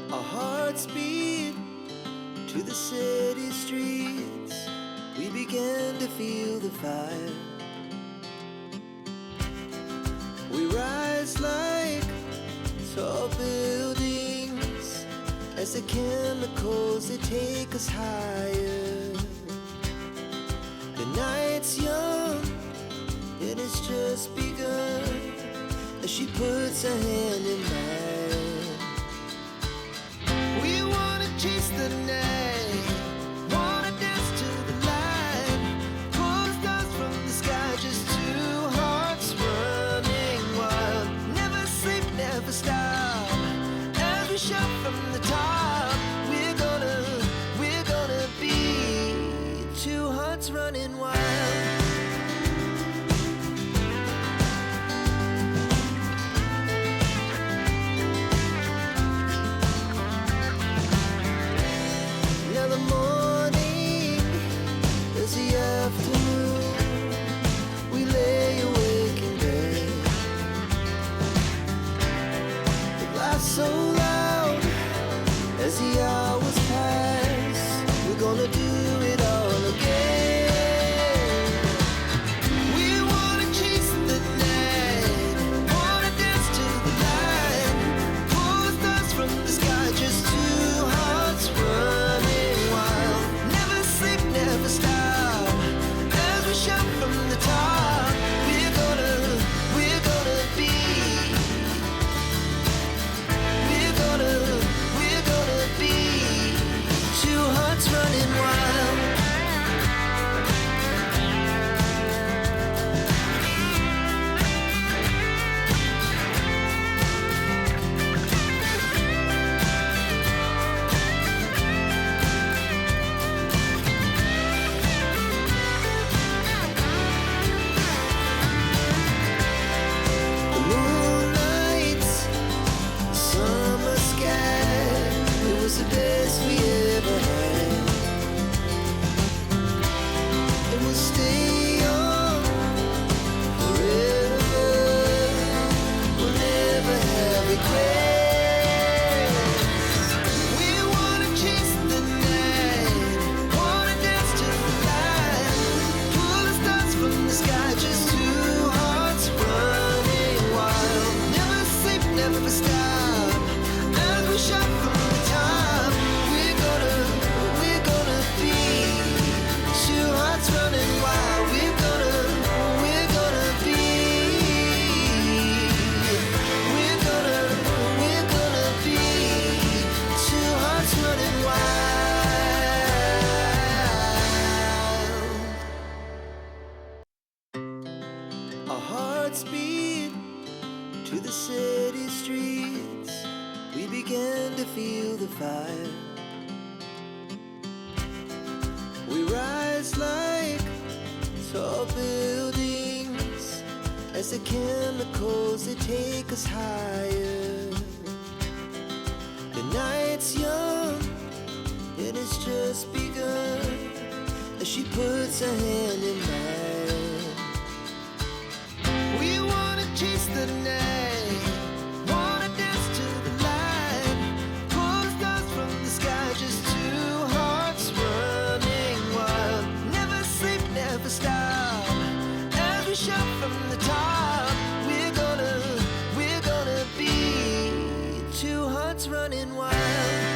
Our hearts beat to the city streets. We began to feel the fire. We rise like tall buildings as the chemicals, they take us higher. The night's young and it's just begun as she puts her hand in mine. We wanna chase the night, wanna dance to the light, pull the stars from the sky, just two hearts running wild. Never sleep, never stop, as we shout from the top. We're gonna be two hearts running wild. Afternoon, we lay awake in bed. The laughs so loud as the hours pass. We're gonna do it all again. We wanna chase the night, wanna dance to the light, pull the stars from the sky, just two hearts running wild. Never sleep, never stop, shout from the top. We're gonna be, we're gonna be two hearts running wild. The best we ever had, and we'll stay on forever. We'll never have regrets. We wanna chase the night, wanna dance to the light, pull the stars from the sky, just two hearts running wild. Never sleep, never stop, as we shout from the top. Running wild, we're gonna be, we're gonna be two hearts running wild. Our hearts beat to the city streets. We began to feel the fire. We rise like tall buildings as the chemicals, they take us higher. The night's young and it's just begun as she puts her hand in mine. We wanna chase the night, wanna dance to the light, pull the stars from the sky, just two hearts running wild. Never sleep, never stop, as we shout from the top. We're gonna be two hearts running wild.